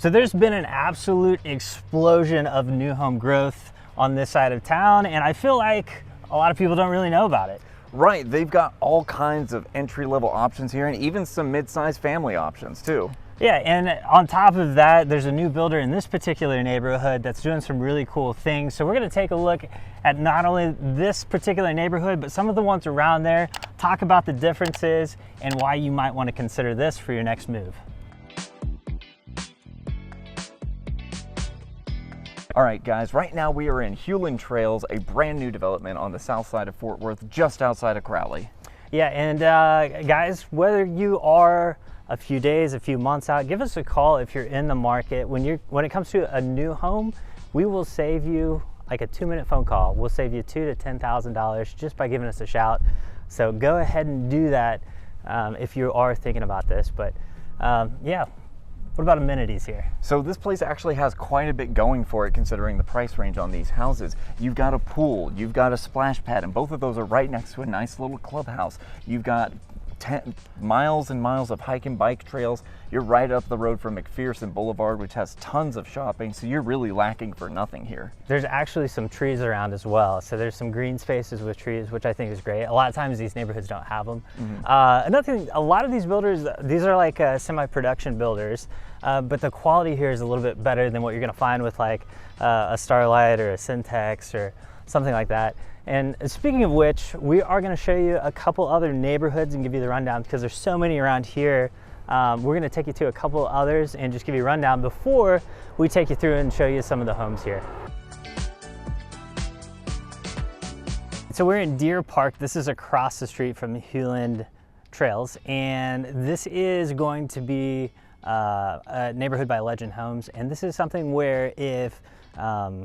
So there's been an absolute explosion of new home growth on this side of town, and I feel like a lot of people don't really know about it. Right, they've got all kinds of entry-level options here and even some mid-size family options too. Yeah, and on top of that, there's a new builder in this particular neighborhood that's doing some really cool things. So we're gonna take a look at not only this particular neighborhood, but some of the ones around there, talk about the differences and why you might wanna consider this for your next move. All right, guys, right now we are in Hulen Trails, a brand new development on the south side of Fort Worth, just outside of Crowley. Yeah, and guys, whether you are a few days, a few months out, give us a call if you're in the market. When it comes to a new home, we will save you like a 2-minute phone call. We'll save you $2,000 to $10,000 just by giving us a shout. So go ahead and do that if you are thinking about this. But yeah, what about amenities here? So this place actually has quite a bit going for it considering the price range on these houses. You've got a pool, you've got a splash pad, and both of those are right next to a nice little clubhouse. You've got miles and miles of hike and bike trails. You're right up the road from McPherson Boulevard, which has tons of shopping, so you're really lacking for nothing here. There's actually some trees around as well, so there's some green spaces with trees, which I think is great. A lot of times these neighborhoods don't have them. Another thing, a lot of these builders, these are like semi-production builders, but the quality here is a little bit better than what you're gonna find with like a Starlight or a Syntex or something like that. And speaking of which, we are going to show you a couple other neighborhoods and give you the rundown because there's so many around here. We're going to take you to a couple others and just give you a rundown before we take you through and show you some of the homes here. So we're in Deer Park. This is across the street from the Hulen Trails, and this is going to be a neighborhood by Legend Homes. And this is something where if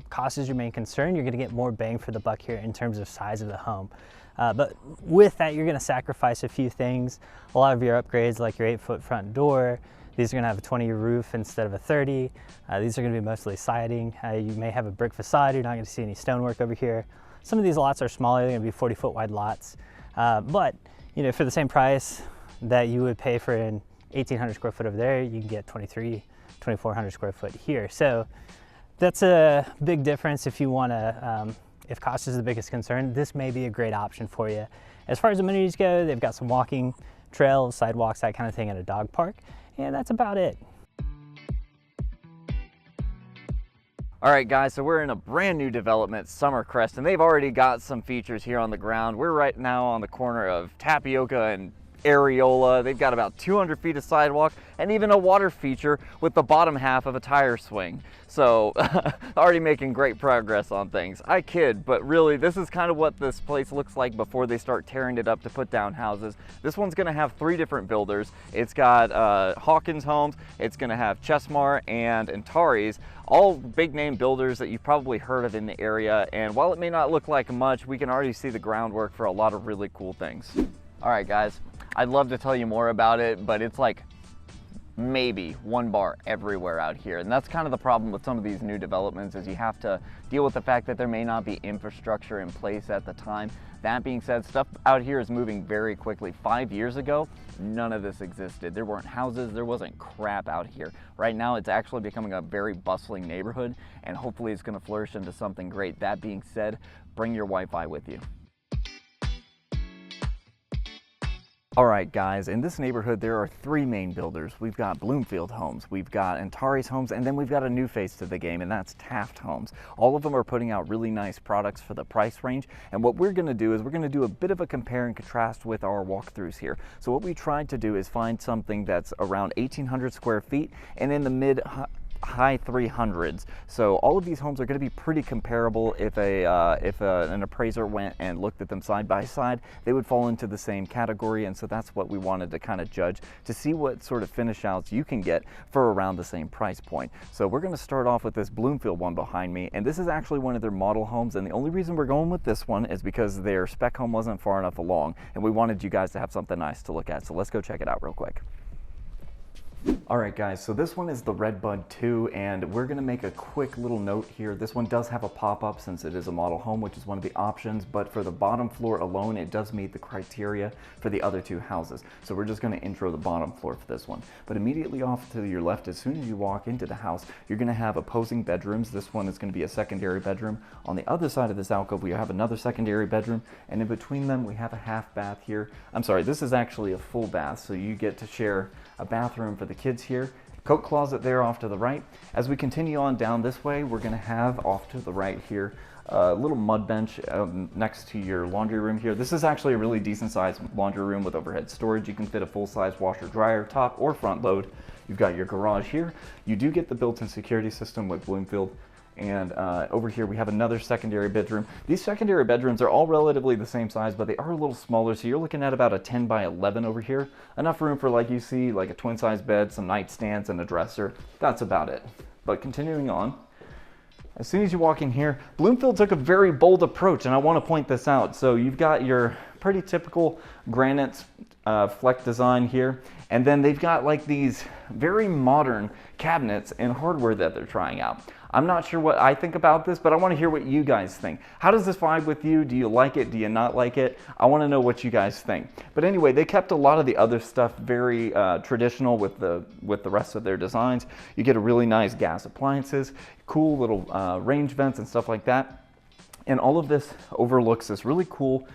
cost is your main concern, you're going to get more bang for the buck here in terms of size of the home. But with that, you're going to sacrifice a few things. A lot of your upgrades, like your 8-foot front door, these are going to have a 20-year roof instead of a 30. These are going to be mostly siding. You may have a brick facade. You're not going to see any stonework over here. Some of these lots are smaller. They're going to be 40-foot wide lots. But you know, for the same price that you would pay for an 1,800 square foot over there, you can get 2,400 square foot here. So that's a big difference if you want to, if cost is the biggest concern, this may be a great option for you. As far as amenities go, they've got some walking trails, sidewalks, that kind of thing, and a dog park, and that's about it. All right, guys, so we're in a brand new development, Summer Crest, and they've already got some features here on the ground. We're right now on the corner of Tapioca and Areola. They've got about 200 feet of sidewalk and even a water feature with the bottom half of a tire swing. So already making great progress on things. I kid, but really this is kind of what this place looks like before they start tearing it up to put down houses. This one's gonna have 3 different builders. It's got Hawkins Homes, it's gonna have Chesmar and Antares, all big name builders that you've probably heard of in the area. And while it may not look like much, we can already see the groundwork for a lot of really cool things. All right, guys, I'd love to tell you more about it, but it's like maybe one bar everywhere out here. And that's kind of the problem with some of these new developments, is you have to deal with the fact that there may not be infrastructure in place at the time. That being said, stuff out here is moving very quickly. 5 years ago, none of this existed. There weren't houses, there wasn't crap out here. Right now, it's actually becoming a very bustling neighborhood, and hopefully it's gonna flourish into something great. That being said, bring your Wi-Fi with you. All right, guys, in this neighborhood, there are 3 main builders. We've got Bloomfield Homes, we've got Antares Homes, and then we've got a new face to the game, and that's Taft Homes. All of them are putting out really nice products for the price range, and what we're gonna do is we're gonna do a bit of a compare and contrast with our walkthroughs here. So what we tried to do is find something that's around 1,800 square feet and in the high 300s. So all of these homes are going to be pretty comparable. If an appraiser went and looked at them side by side, they would fall into the same category, and so that's what we wanted to kind of judge to see what sort of finish outs you can get for around the same price point. So we're going to start off with this Bloomfield one behind me, and this is actually one of their model homes, and the only reason we're going with this one is because their spec home wasn't far enough along, and we wanted you guys to have something nice to look at. So let's go check it out real quick. All right guys, so this one is the Redbud 2, and we're gonna make a quick little note here. This one does have a pop-up since it is a model home, which is one of the options, but for the bottom floor alone, it does meet the criteria for the other two houses. So we're just gonna intro the bottom floor for this one. But immediately off to your left, as soon as you walk into the house, you're gonna have opposing bedrooms. This one is gonna be a secondary bedroom. On the other side of this alcove, we have another secondary bedroom, and in between them, we have a half bath here. I'm sorry, this is actually a full bath, so you get to share a bathroom for the kids here. Coat closet there off to the right. As we continue on down this way, we're gonna have off to the right here a little mud bench next to your laundry room here. This is actually a really decent sized laundry room with overhead storage. You can fit a full-size washer dryer, top or front load. You've got your garage here. You do get the built-in security system with Bloomfield. And over here we have another secondary bedroom. These secondary bedrooms are all relatively the same size, but they are a little smaller, so you're looking at about a 10 by 11 over here. Enough room for, like you see, like a twin size bed, some nightstands, and a dresser. That's about it. But continuing on, as soon as you walk in here, Bloomfield took a very bold approach, and I want to point this out. So you've got your pretty typical granite fleck design here, and then they've got like these very modern cabinets and hardware that they're trying out. I'm not sure what I think about this, but I want to hear what you guys think. How does this vibe with you? Do you like it? Do you not like it? I want to know what you guys think. But anyway, they kept a lot of the other stuff very traditional with the rest of their designs. You get a really nice gas appliances, cool little range vents and stuff like that. And all of this overlooks this really cool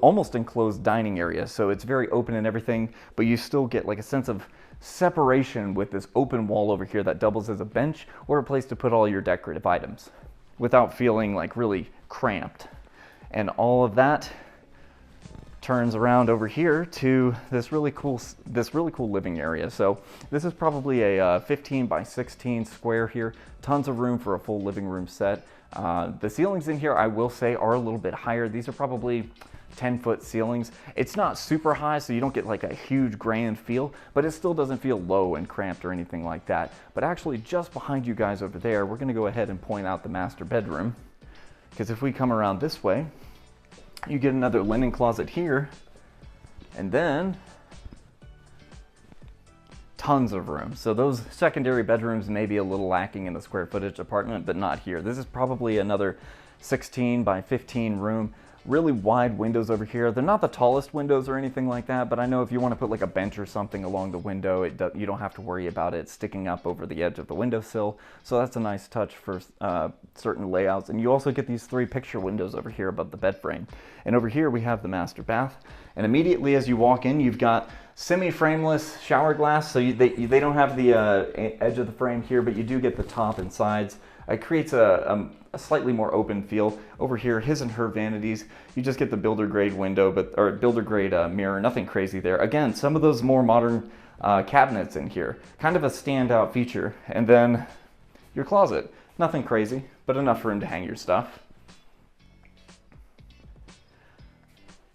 almost enclosed dining area. So it's very open and everything, but you still get like a sense of separation with this open wall over here that doubles as a bench or a place to put all your decorative items without feeling like really cramped. And all of that turns around over here to this really cool living area. So this is probably a 15 by 16 square here. Tons of room for a full living room set. The ceilings in here, I will say, are a little bit higher. These are probably 10-foot ceilings. It's not super high, so you don't get like a huge grand feel, but it still doesn't feel low and cramped or anything like that. But actually, just behind you guys over there, we're gonna go ahead and point out the master bedroom, because if we come around this way, you get another linen closet here, and then tons of room. So those secondary bedrooms may be a little lacking in the square footage apartment, but not here. This is probably another 16 by 15 room. Really wide windows over here. They're not the tallest windows or anything like that, but I know if you want to put like a bench or something along the window, you don't have to worry about it sticking up over the edge of the windowsill. So that's a nice touch for certain layouts. And you also get these 3 picture windows over here above the bed frame. And over here we have the master bath. And immediately as you walk in, you've got semi-frameless shower glass. So they don't have the edge of the frame here, but you do get the top and sides. It creates a slightly more open feel. Over here, his and her vanities, you just get the builder grade window, or builder grade mirror, nothing crazy there. Again, some of those more modern cabinets in here, kind of a standout feature. And then your closet, nothing crazy, but enough room to hang your stuff.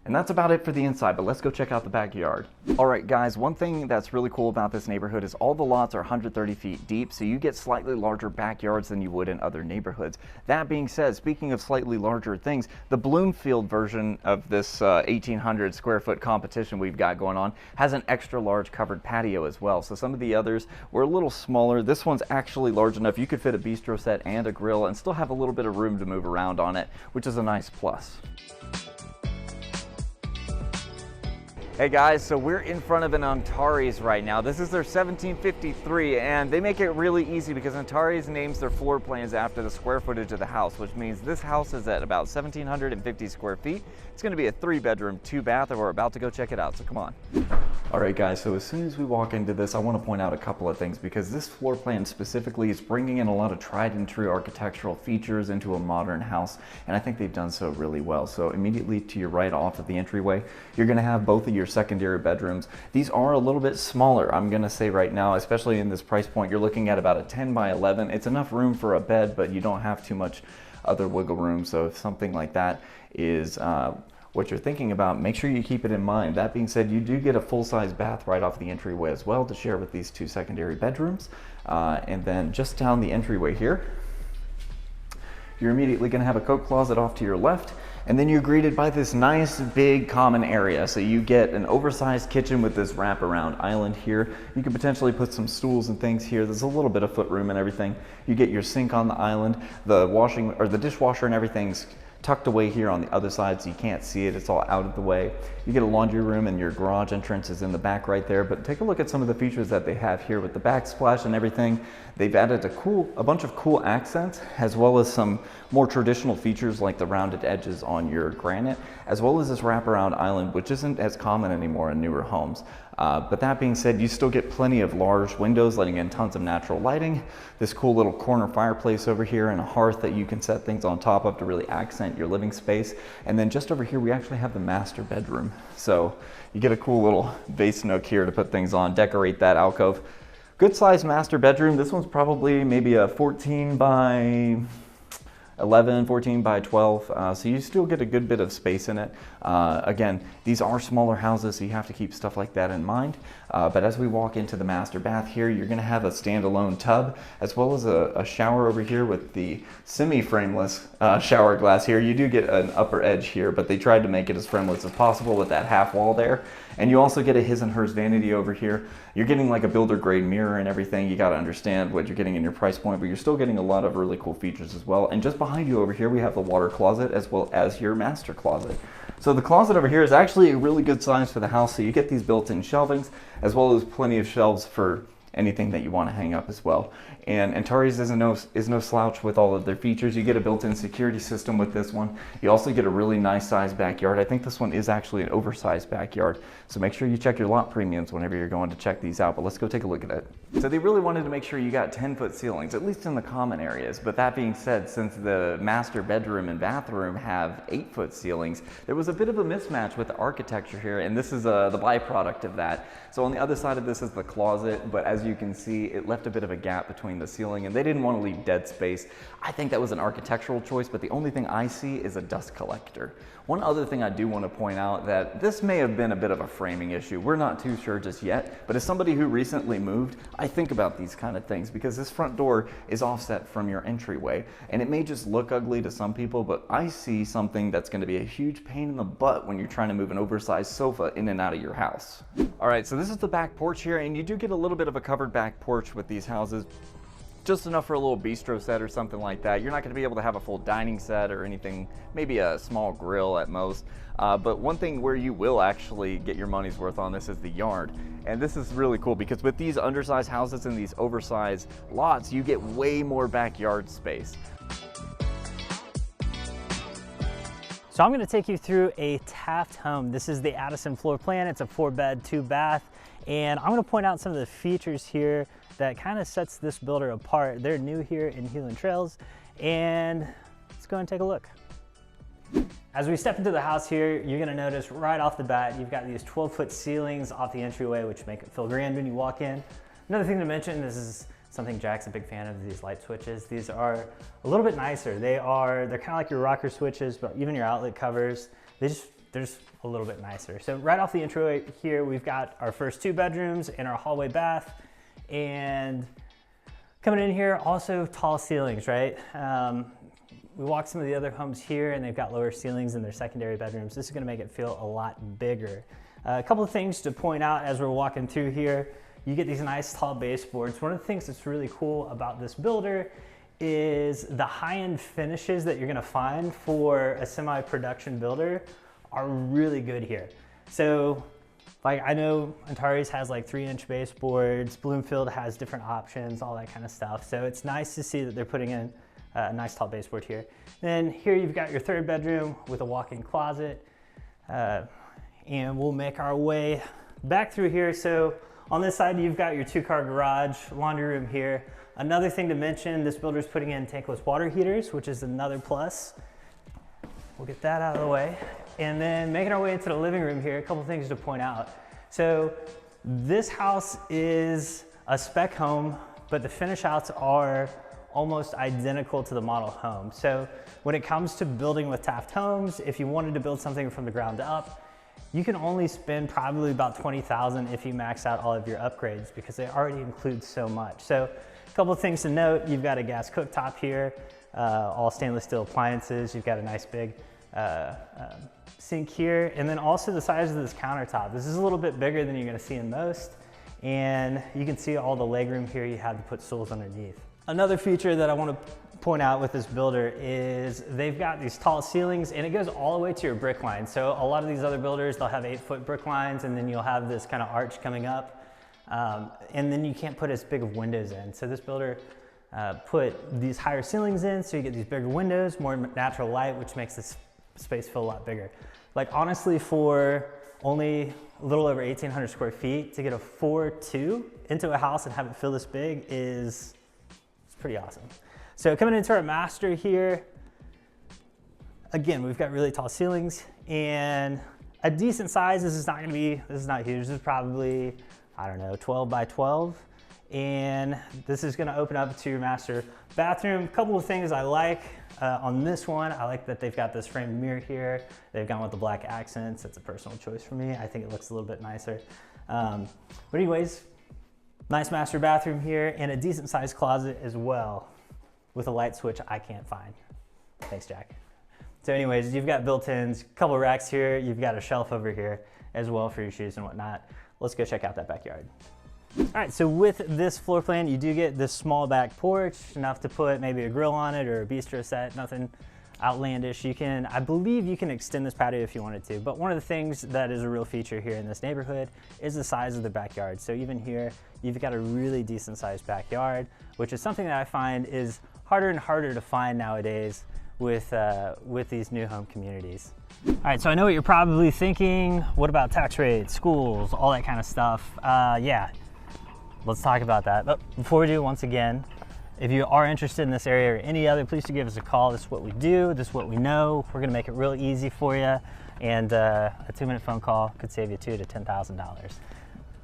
And that's about it for the inside, but let's go check out the backyard. All right, guys, one thing that's really cool about this neighborhood is all the lots are 130 feet deep, so you get slightly larger backyards than you would in other neighborhoods. That being said, speaking of slightly larger things, the Bloomfield version of this 1,800 square foot competition we've got going on has an extra large covered patio as well. So some of the others were a little smaller. This one's actually large enough you could fit a bistro set and a grill and still have a little bit of room to move around on it, which is a nice plus. Hey guys, so we're in front of an Antares right now. This is their 1753, and they make it really easy because Antares names their floor plans after the square footage of the house, which means this house is at about 1,750 square feet. It's gonna be a 3-bedroom, 2-bath, and we're about to go check it out, so come on. All right guys, so as soon as we walk into this, I wanna point out a couple of things because this floor plan specifically is bringing in a lot of tried and true architectural features into a modern house, and I think they've done so really well. So immediately to your right off of the entryway, you're gonna have both of your secondary bedrooms. These are a little bit smaller, I'm gonna say right now, especially in this price point. You're looking at about a 10 by 11. It's enough room for a bed, but you don't have too much other wiggle room. So if something like that is what you're thinking about, make sure you keep it in mind. That being said, you do get a full-size bath right off the entryway as well to share with these 2 secondary bedrooms. And then just down the entryway here, you're immediately gonna have a coat closet off to your left. And then you're greeted by this nice big common area. So you get an oversized kitchen with this wraparound island here. You could potentially put some stools and things here. There's a little bit of footroom and everything. You get your sink on the island. The washing or the dishwasher and everything's tucked away here on the other side so you can't see it. It's all out of the way. You get a laundry room and your garage entrance is in the back right there. But take a look at some of the features that they have here with the backsplash and everything. They've added a bunch of cool accents, as well as some more traditional features like the rounded edges on your granite, as well as this wraparound island, which isn't as common anymore in newer homes. But that being said, you still get plenty of large windows letting in tons of natural lighting, this cool little corner fireplace over here, and a hearth that you can set things on top of to really accent your living space. And then just over here, we actually have the master bedroom. So you get a cool little base nook here to put things on, decorate that alcove. Good sized master bedroom. This one's probably maybe a 14 by 11, 14 by 12, so you still get a good bit of space in it. Again, these are smaller houses, so you have to keep stuff like that in mind. But as we walk into the master bath here, you're gonna have a standalone tub, as well as a shower over here with the semi-frameless shower glass here. You do get an upper edge here, but they tried to make it as frameless as possible with that half wall there. And you also get a his and hers vanity over here. You're getting like a builder grade mirror and everything. You gotta understand what you're getting in your price point, but you're still getting a lot of really cool features as well. And just behind you over here, we have the water closet as well as your master closet. So the closet over here is actually a really good size for the house. So you get these built-in shelvings, as well as plenty of shelves for anything that you want to hang up as well. And Antares is no slouch with all of their features. You get a built-in security system with this one. You also get a really nice sized backyard. I think this one is actually an oversized backyard. So make sure you check your lot premiums whenever you're going to check these out, but let's go take a look at it. So they really wanted to make sure you got 10-foot ceilings, at least in the common areas. But that being said, since the master bedroom and bathroom have 8-foot ceilings, there was a bit of a mismatch with the architecture here, and this is the byproduct of that. So on the other side of this is the closet, but as you can see, it left a bit of a gap between the ceiling, and they didn't want to leave dead space. I think that was an architectural choice, but the only thing I see is a dust collector. One other thing I do want to point out, that this may have been a bit of a framing issue. We're not too sure just yet, but as somebody who recently moved, I think about these kind of things because this front door is offset from your entryway, and it may just look ugly to some people, but I see something that's going to be a huge pain in the butt when you're trying to move an oversized sofa in and out of your house. All right, so this is the back porch here, and you do get a little bit of a covered back porch with these houses. Just enough for a little bistro set or something like that. You're not gonna be able to have a full dining set or anything, maybe a small grill at most. But one thing where you will actually get your money's worth on this is the yard. And this is really cool because with these undersized houses and these oversized lots, you get way more backyard space. So I'm gonna take you through a Taft home. This is the Addison floor plan. It's a 4-bed, 2-bath. And I'm gonna point out some of the features here that kind of sets this builder apart. They're new here in Hulen Trails, and let's go and take a look. As we step into the house here, you're gonna notice right off the bat, you've got these 12-foot ceilings off the entryway, which make it feel grand when you walk in. Another thing to mention, this is something Jack's a big fan of, these light switches. These are a little bit nicer. They're kind of like your rocker switches, but even your outlet covers, they're just a little bit nicer. So right off the entryway here, we've got our first 2 bedrooms and our hallway bath. And coming in here, also tall ceilings, right? We walk some of the other homes here and they've got lower ceilings in their secondary bedrooms. This is gonna make it feel a lot bigger. A couple of things to point out as we're walking through here. You get these nice tall baseboards. One of the things that's really cool about this builder is the high-end finishes that you're gonna find for a semi-production builder are really good here. So, like, I know Antares has like 3-inch baseboards, Bloomfield has different options, all that kind of stuff. So it's nice to see that they're putting in a nice tall baseboard here. Then here you've got your 3rd bedroom with a walk-in closet. And we'll make our way back through here. So on this side, you've got your 2-car garage, laundry room here. Another thing to mention, this builder's putting in tankless water heaters, which is another plus. We'll get that out of the way. And then making our way into the living room here, a couple things to point out. So this house is a spec home, but the finish outs are almost identical to the model home. So when it comes to building with Taft homes, if you wanted to build something from the ground up, you can only spend probably about $20,000 if you max out all of your upgrades because they already include so much. So a couple of things to note, you've got a gas cooktop here, all stainless steel appliances. You've got a nice big sink here, and then also the size of this countertop. This is a little bit bigger than you're gonna see in most, and you can see all the legroom here. You have to put stools underneath. Another feature that I want to point out with this builder is they've got these tall ceilings, and it goes all the way to your brick line. So a lot of these other builders, they'll have 8-foot brick lines, and then you'll have this kind of arch coming up, and then you can't put as big of windows in. So this builder put these higher ceilings in, so you get these bigger windows, more natural light, which makes this space feel a lot bigger. Like honestly, for only a little over 1,800 square feet, to get a 4.2 into a house and have it feel this big is pretty awesome. So coming into our master here, again, we've got really tall ceilings and a decent size. This is not huge. This is probably, I don't know, 12 by 12. And this is gonna open up to your master bathroom. A couple of things I like on this one. I like that they've got this framed mirror here. They've gone with the black accents. It's a personal choice for me. I think it looks a little bit nicer. But anyways, nice master bathroom here and a decent sized closet as well with a light switch I can't find. Thanks, Jack. So anyways, you've got built-ins, a couple racks here. You've got a shelf over here as well for your shoes and whatnot. Let's go check out that backyard. All right, so with this floor plan, you do get this small back porch, enough to put maybe a grill on it or a bistro set, nothing outlandish. I believe you can extend this patio if you wanted to, but one of the things that is a real feature here in this neighborhood is the size of the backyard. So even here, you've got a really decent sized backyard, which is something that I find is harder and harder to find nowadays with these new home communities. All right, so I know what you're probably thinking. What about tax rates, schools, all that kind of stuff? Yeah, let's talk about that. But before we do, once again, if you are interested in this area or any other, please do give us a call. This is what we do, this is what we know. We're gonna make it real easy for you. And a 2-minute phone call could save you $2,000 to $10,000.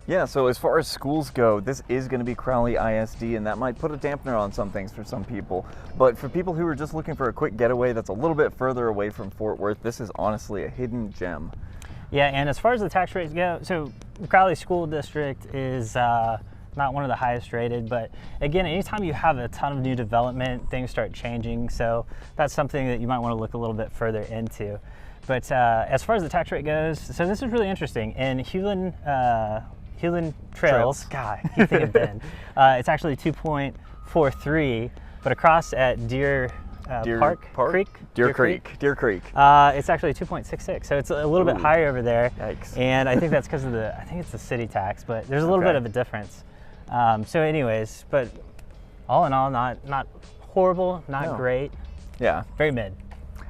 Yeah, so as far as schools go, this is going to be Crowley ISD, and that might put a dampener on some things for some people. But for people who are just looking for a quick getaway that's a little bit further away from Fort Worth, this is honestly a hidden gem. Yeah, and as far as the tax rates go, so Crowley School District is not one of the highest rated, but again, anytime you have a ton of new development, things start changing. So that's something that you might want to look a little bit further into. But as far as the tax rate goes, so this is really interesting. In Hulen Trails, God, I keep thinking Ben. It's actually 2.43, but across at Deer Creek, it's actually 2.66. So it's a little bit higher over there. Yikes. And I think that's because of I think it's the city tax, but there's a little bit of a difference. So anyways, but all in all, not horrible, not great. Yeah. Very mid.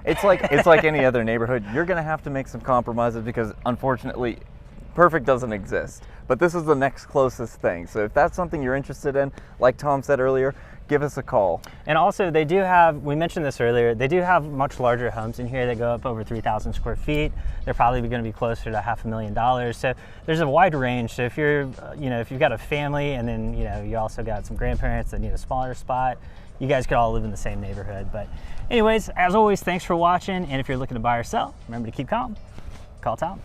It's like any other neighborhood. You're gonna have to make some compromises because unfortunately, perfect doesn't exist. But this is the next closest thing. So if that's something you're interested in, like Tom said earlier, give us a call. And also they do have, we mentioned this earlier, they do have much larger homes in here that go up over 3,000 square feet. They're probably going to be closer to $500,000. So there's a wide range. So if you're, if you've got a family and then, you also got some grandparents that need a smaller spot, you guys could all live in the same neighborhood. But anyways, as always, thanks for watching. And if you're looking to buy or sell, remember to keep calm. Call Tom.